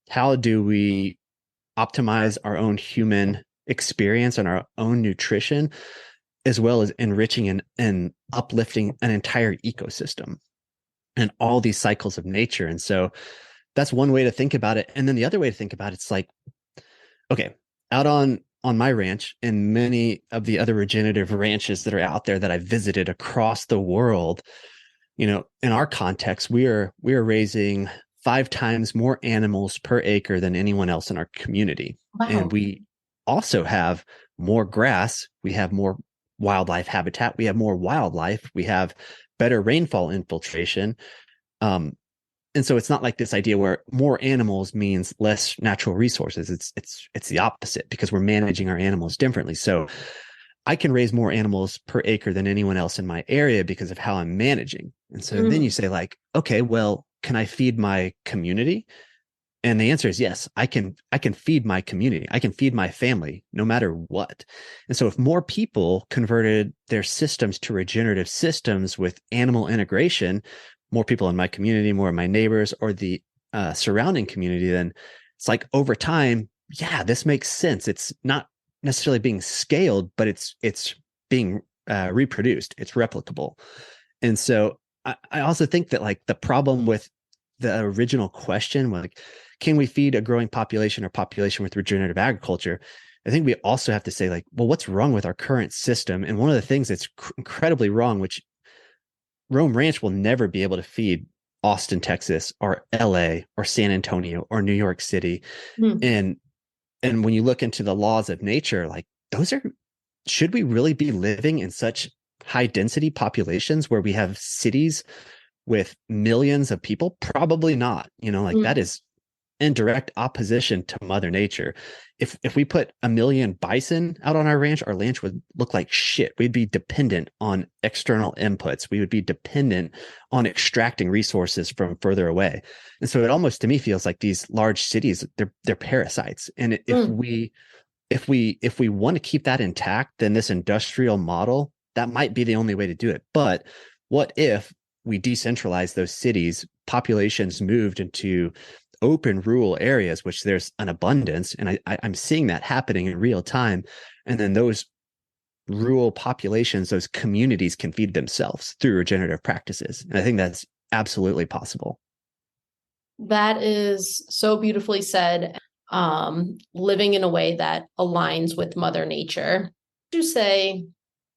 how do we optimize our own human experience and our own nutrition, as well as enriching and uplifting an entire ecosystem and all these cycles of nature? And so that's one way to think about it. And then the other way to think about it's like, okay, out on my ranch and many of the other regenerative ranches that are out there that I've visited across the world, in our context, we are raising 5 times more animals per acre than anyone else in our community. And Wow. we also have more grass, we have more wildlife habitat, we have more wildlife, we have better rainfall infiltration. Um, and so it's not like this idea where more animals means less natural resources. It's the opposite, because we're managing our animals differently. So I can raise more animals per acre than anyone else in my area because of how I'm managing. And so then you Mm. say like, okay, well, can I feed my community? And the answer is yes. I can feed my community. I can feed my family no matter what. And so if more people converted their systems to regenerative systems with animal integration, more people in my community, more of my neighbors or the surrounding community, then it's like over time, yeah, this makes sense. It's not necessarily being scaled, but it's being reproduced. It's replicable. And so I also think that like the problem with the original question, like, can we feed a growing population or population with regenerative agriculture? I think we also have to say, like, well, what's wrong with our current system? And one of the things that's incredibly wrong, which Rome Ranch will never be able to feed Austin, Texas, or LA, or San Antonio, or New York City. Mm. And when you look into the laws of nature, like those are, should we really be living in such high density populations where we have cities with millions of people? Probably not. Like that Mm. is in direct opposition to Mother Nature. If we put a million bison out on our ranch would look like shit. We'd be dependent on external inputs. We would be dependent on extracting resources from further away. And so it almost to me feels like these large cities, they're parasites. And Mm. if we want to keep that intact, then this industrial model, that might be the only way to do it. But what if we decentralize those cities, populations moved into open rural areas, which there's an abundance, and I'm seeing that happening in real time. And then those rural populations, those communities can feed themselves through regenerative practices. And I think that's absolutely possible. That is so beautifully said. Living in a way that aligns with Mother Nature. Would you say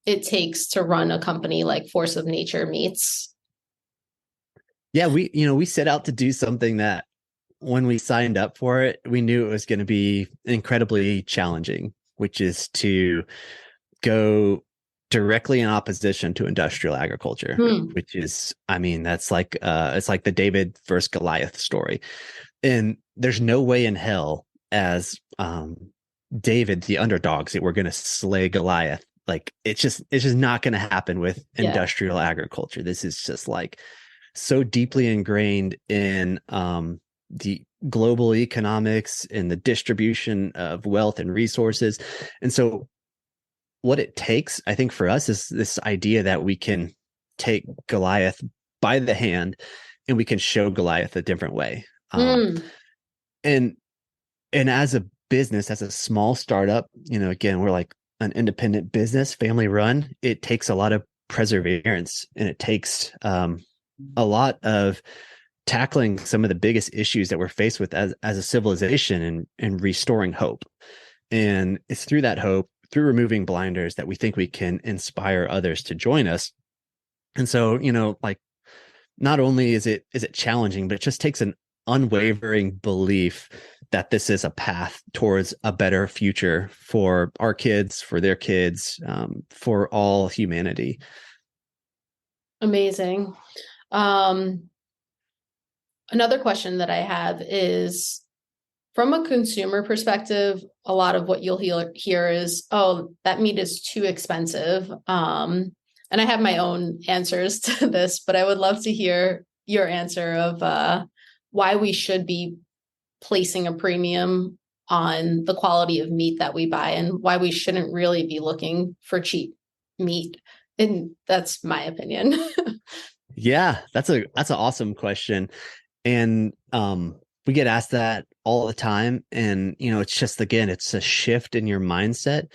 it takes to run a company like Force of Nature Meats? Yeah, we set out to do something that when we signed up for it, we knew it was going to be incredibly challenging, which is to go directly in opposition to industrial agriculture, which is, I mean, that's like it's like the David versus Goliath story. And there's no way in hell as David, the underdogs, that we're going to slay Goliath. Like it's just not going to happen with Yeah. industrial agriculture. This is just like so deeply ingrained in the global economics and the distribution of wealth and resources. And so what it takes, I think, for us is this idea that we can take Goliath by the hand and we can show Goliath a different way. Mm. And as a business, as a small startup, again, we're like an independent business, family run. It takes a lot of perseverance, and it takes a lot of tackling some of the biggest issues that we're faced with as a civilization, and restoring hope. And it's through that hope, through removing blinders, that we think we can inspire others to join us. And so, like, not only is it challenging, but it just takes an unwavering belief that this is a path towards a better future for our kids, for their kids, for all humanity. Amazing. Another question that I have is, from a consumer perspective, a lot of what you'll hear is, oh, that meat is too expensive. And I have my own answers to this, but I would love to hear your answer of why we should be placing a premium on the quality of meat that we buy, and why we shouldn't really be looking for cheap meat. And that's my opinion. Yeah, that's an awesome question. And we get asked that all the time. And, it's just, again, it's a shift in your mindset.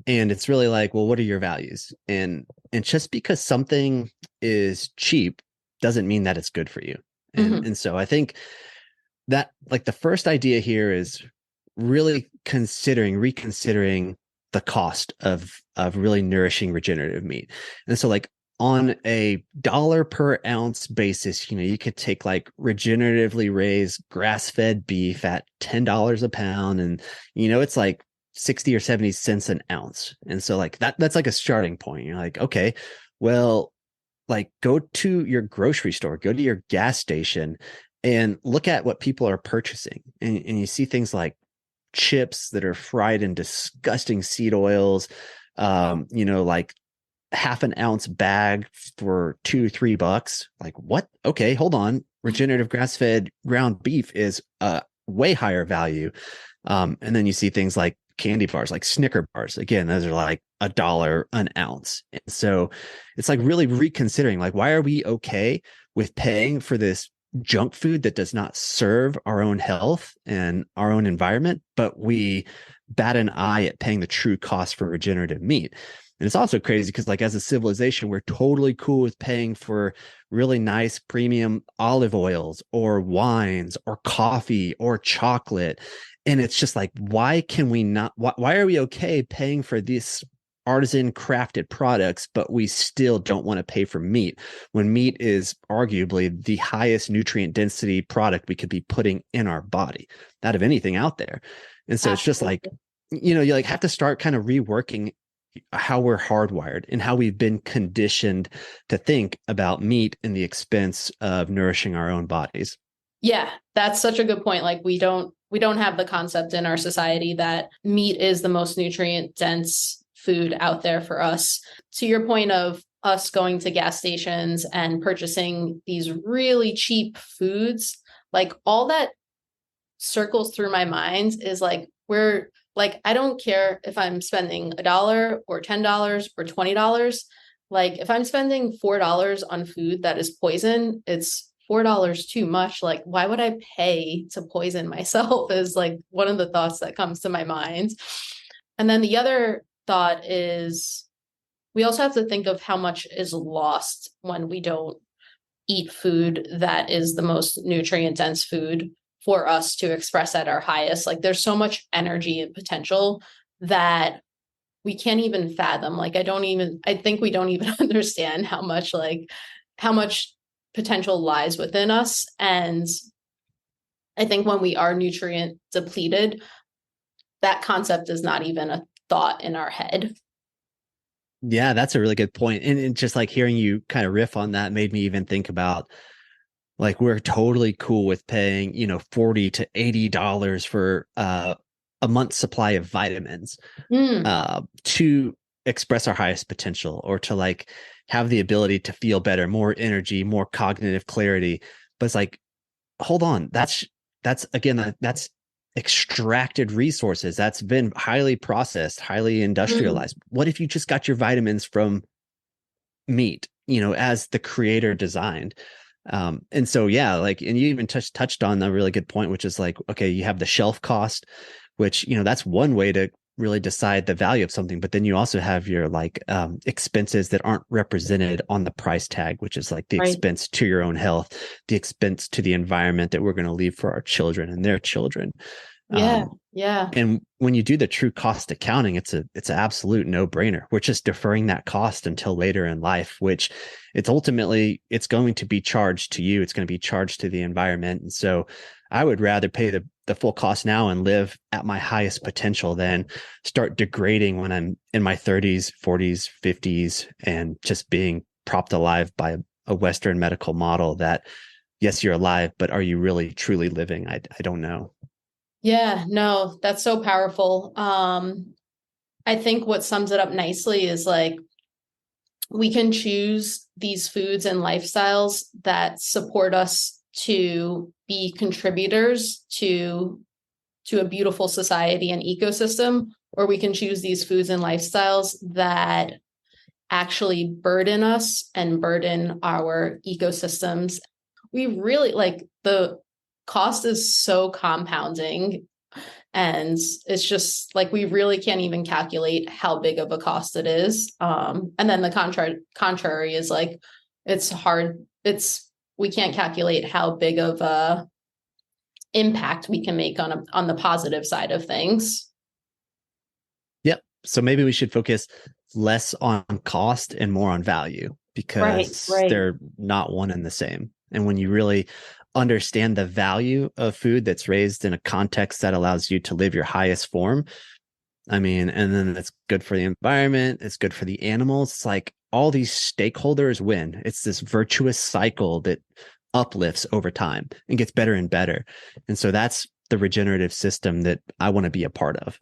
And it's really like, well, what are your values? And just because something is cheap doesn't mean that it's good for you. And so I think that, like, the first idea here is really reconsidering the cost of really nourishing regenerative meat. And so, like, on a dollar per ounce basis, you could take like regeneratively raised grass-fed beef at $10 a pound, and it's like 60 or 70 cents an ounce. And so, like, that's like a starting point. You're like, okay, well, like, go to your grocery store, go to your gas station, and look at what people are purchasing. And you see things like chips that are fried in disgusting seed oils, like half an ounce bag for $2-3. Like, what? Okay, hold on. Regenerative grass-fed ground beef is a way higher value. And then you see things like candy bars, like Snicker bars. Again, those are like $1 an ounce. And so it's like really reconsidering, like, why are we okay with paying for this junk food that does not serve our own health and our own environment, but we bat an eye at paying the true cost for regenerative meat? And it's also crazy because, like, as a civilization, we're totally cool with paying for really nice premium olive oils or wines or coffee or chocolate. And it's just like, why can we not? Why are we okay paying for these artisan crafted products, but we still don't want to pay for meat, when meat is arguably the highest nutrient density product we could be putting in our body out of anything out there? And so it's just like, you like have to start kind of reworking how we're hardwired and how we've been conditioned to think about meat in the expense of nourishing our own bodies. Yeah, that's such a good point. Like we don't have the concept in our society that meat is the most nutrient dense food out there for us. To your point of us going to gas stations and purchasing these really cheap foods, like all that circles through my mind is like we're like I don't care if I'm spending $1 or $10 or $20. Like if I'm spending $4 on food that is poison, it's $4 too much. Like why would I pay to poison myself is like one of the thoughts that comes to my mind. And then the other thought is we also have to think of how much is lost when we don't eat food that is the most nutrient dense food for us to express at our highest. Like there's so much energy and potential that we can't even fathom. Like I think we don't even understand how much potential lies within us. And I think when we are nutrient depleted, that concept is not even a thought in our head. Yeah, that's a really good point. And just like hearing you kind of riff on that made me even think about like we're totally cool with paying, $40 to $80 for a month's supply of vitamins Mm, to express our highest potential or to like have the ability to feel better, more energy, more cognitive clarity. But it's like, hold on, that's again that's extracted resources. That's been highly processed, highly mm, industrialized. What if you just got your vitamins from meat, as the creator designed? And so yeah, like, and you even touched on a really good point, which is like, okay, you have the shelf cost, which that's one way to really decide the value of something. But then you also have your like expenses that aren't represented on the price tag, which is like the right. expense to your own health, the expense to the environment that we're going to leave for our children and their children. Yeah. Um, Yeah. and when you do the true cost accounting, it's an absolute no brainer. We're just deferring that cost until later in life, which it's going to be charged to you. It's going to be charged to the environment. And so I would rather pay the full cost now and live at my highest potential than start degrading when I'm in my 30s, 40s, 50s, and just being propped alive by a Western medical model that, yes, you're alive, but are you really truly living? I don't know. Yeah, no, that's so powerful. I think what sums it up nicely is like we can choose these foods and lifestyles that support us to be contributors to a beautiful society and ecosystem, or we can choose these foods and lifestyles that actually burden us and burden our ecosystems. We really like the cost is so compounding and it's just like we really can't even calculate how big of a cost it is. And then the contrary is like it's hard. It's we can't calculate how big of a impact we can make on the positive side of things. Yep. So maybe we should focus less on cost and more on value Right, because right. they're not one and the same. And when you really understand the value of food that's raised in a context that allows you to live your highest form, I mean, and then it's good for the environment, it's good for the animals. It's like all these stakeholders win. It's this virtuous cycle that uplifts over time and gets better and better. And so that's the regenerative system that I want to be a part of.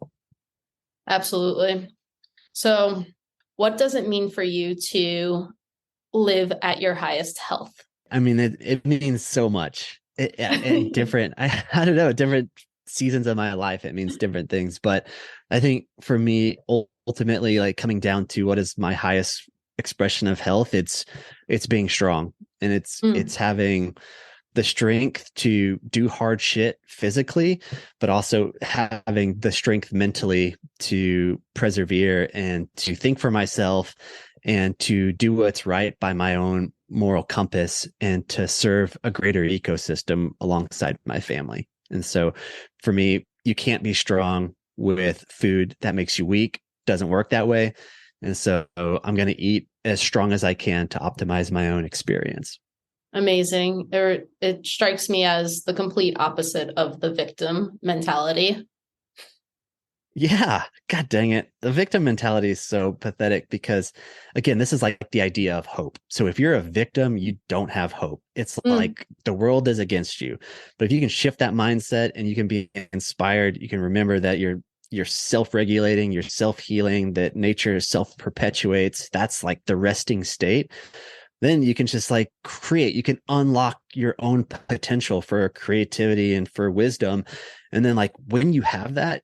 Absolutely. So, what does it mean for you to live at your highest health? I mean, it means so much. Different, I don't know, different seasons of my life, it means different things. But I think for me, ultimately, like coming down to what is my highest expression of health, it's being strong and it's Mm, having the strength to do hard shit physically, but also having the strength mentally to persevere and to think for myself and to do what's right by my own moral compass and to serve a greater ecosystem alongside my family. And so for me, you can't be strong with food that makes you weak. Doesn't work that way. And so I'm going to eat as strong as I can to optimize my own experience. amazing. It strikes me as the complete opposite of the victim mentality. Yeah, God dang it. The victim mentality is so pathetic because, again, this is like the idea of hope. So if you're a victim, you don't have hope. It's Mm, like the world is against you. But if you can shift that mindset and you can be inspired, you can remember that you're self-regulating, you're self-healing, that nature self-perpetuates. That's like the resting state. Then you can just like create, you can unlock your own potential for creativity and for wisdom. And then like when you have that,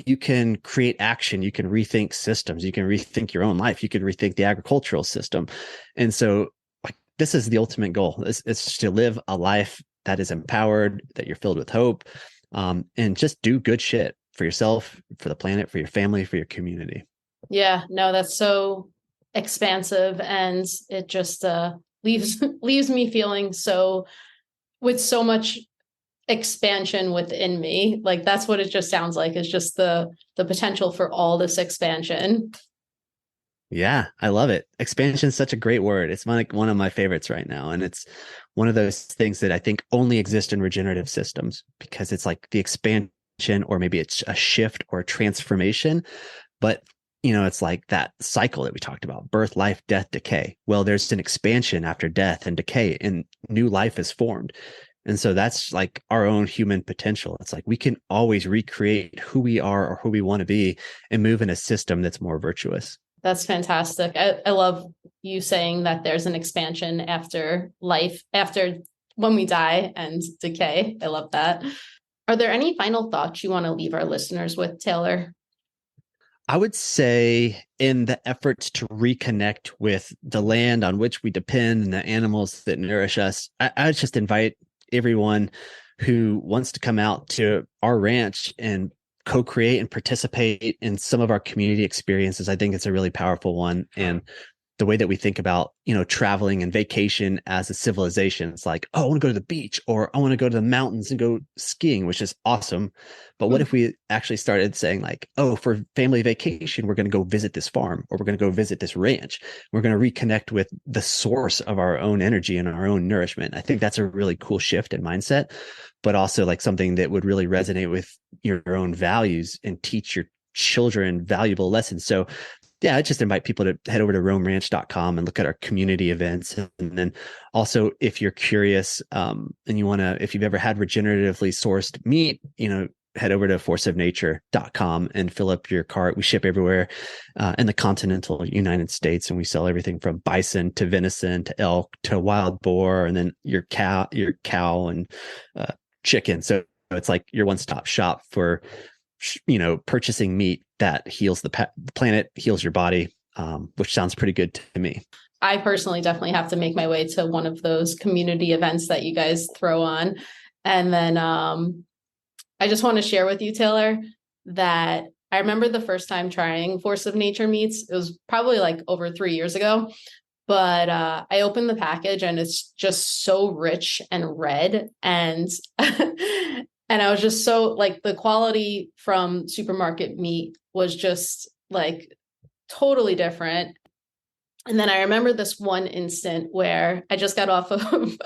you can create action, you can rethink systems, you can rethink your own life, you can rethink the agricultural system. And so like this is the ultimate goal. It's to live a life that is empowered, that you're filled with hope, and just do good shit for yourself, for the planet, for your family, for your community. yeah, no, that's so expansive, and it just leaves me feeling so with so much expansion within me. Like that's what it just sounds like, is just the potential for all this expansion. Yeah, I love it. Expansion is such a great word. It's like one of my favorites right now. And it's one of those things that I think only exist in regenerative systems because it's like the expansion, or maybe it's a shift or a transformation. But, it's like that cycle that we talked about: birth, life, death, decay. Well, there's an expansion after death and decay, and new life is formed. And so that's like our own human potential. It's like we can always recreate who we are or who we want to be and move in a system that's more virtuous. That's fantastic. I love you saying that there's an expansion after life, after when we die and decay. I love that. Are there any final thoughts you want to leave our listeners with, Taylor? I would say, in the effort to reconnect with the land on which we depend and the animals that nourish us, I would just invite everyone who wants to come out to our ranch and co-create and participate in some of our community experiences. I think it's a really powerful one. And the way that we think about, traveling and vacation as a civilization. It's like, oh, I want to go to the beach, or I want to go to the mountains and go skiing, which is awesome. But what if we actually started saying like, oh, for family vacation, we're going to go visit this farm, or we're going to go visit this ranch. We're going to reconnect with the source of our own energy and our own nourishment. I think that's a really cool shift in mindset, but also like something that would really resonate with your own values and teach your children valuable lessons. So yeah, I just invite people to head over to roamranch.com and look at our community events. And then also, if you're curious, and you want to, if you've ever had regeneratively sourced meat, head over to forceofnature.com and fill up your cart. We ship everywhere in the continental United States, and we sell everything from bison to venison to elk to wild boar, and then your cow and chicken. So it's like your one-stop shop for purchasing meat that heals the planet, heals your body, which sounds pretty good to me. I personally definitely have to make my way to one of those community events that you guys throw on. And then I just want to share with you, Taylor, that I remember the first time trying Force of Nature meats. It was probably like over 3 years ago. But I opened the package and it's just so rich and red. And and I was just so like, the quality from supermarket meat was just like totally different. And then I remember this one instant where I just got off of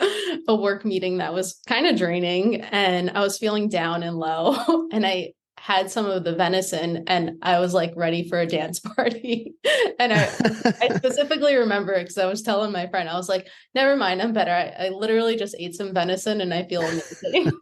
a work meeting that was kind of draining, and I was feeling down and low. And I had some of the venison and I was like ready for a dance party. And I specifically remember it because I was telling my friend, I was like, never mind, I'm better. I literally just ate some venison and I feel amazing.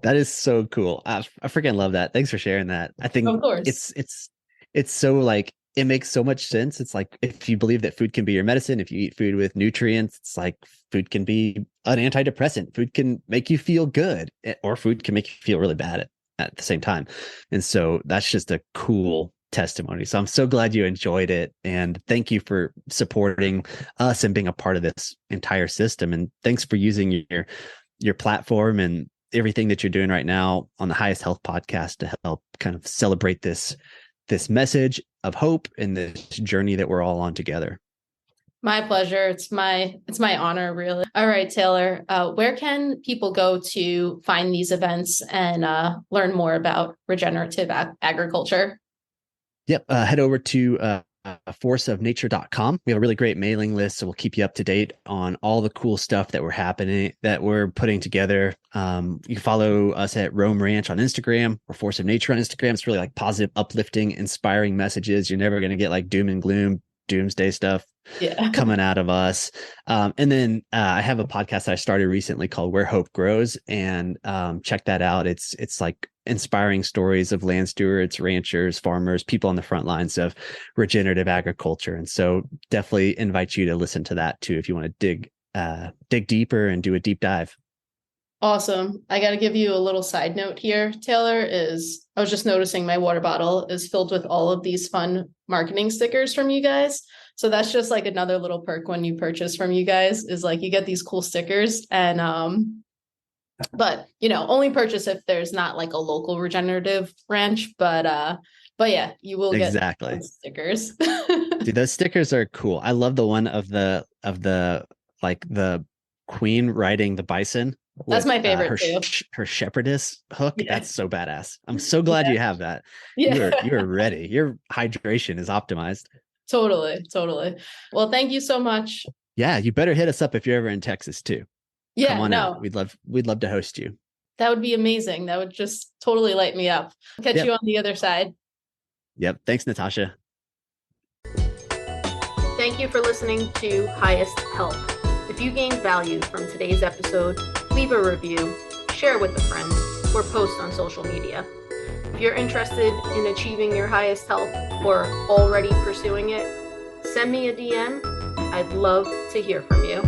That is so cool. I freaking love that. Thanks for sharing that. I think Of course. it's so like, it makes so much sense. It's like, if you believe that food can be your medicine, if you eat food with nutrients, it's like food can be an antidepressant. Food can make you feel good, or food can make you feel really bad at the same time. And so that's just a cool testimony. So I'm so glad you enjoyed it. And thank you for supporting us and being a part of this entire system. And thanks for using your platform and everything that you're doing right now on the Highest Health podcast to help kind of celebrate this message of hope and this journey that we're all on together. My pleasure. It's my honor, really. All right, Taylor. Where can people go to find these events and learn more about regenerative agriculture? Yep. Head over to forceofnature.com. We have a really great mailing list, so we'll keep you up to date on all the cool stuff that we're putting together. You can follow us at Rome Ranch on Instagram or Force of Nature on Instagram. It's really like positive, uplifting, inspiring messages. You're never going to get like doom and gloom, doomsday stuff coming out of us. And then I have a podcast that I started recently called Where Hope Grows, and check that out. It's like inspiring stories of land stewards, ranchers, farmers, people on the front lines of regenerative agriculture. And so definitely invite you to listen to that too if you want to dig deeper and do a deep dive. Awesome. I got to give you a little side note here, Taylor, I was just noticing my water bottle is filled with all of these fun marketing stickers from you guys. So that's just like another little perk when you purchase from you guys is like you get these cool stickers, and but only purchase if there's not like a local regenerative ranch, but yeah, you will get exactly stickers. Dude, those stickers are cool. I love the one of the like the queen riding the bison. That's my favorite too. Her shepherdess hook. Yeah. That's so badass. I'm so glad you have that. Yeah. You're ready. Your hydration is optimized. Totally. Well, thank you so much. Yeah, you better hit us up if you're ever in Texas too. Yeah, come on out. We'd love to host you. That would be amazing. That would just totally light me up. Catch you on the other side. Yep. Thanks, Natasha. Thank you for listening to Highest Help. If you gained value from today's episode, leave a review, share with a friend, or post on social media. If you're interested in achieving your highest help or already pursuing it, send me a DM. I'd love to hear from you.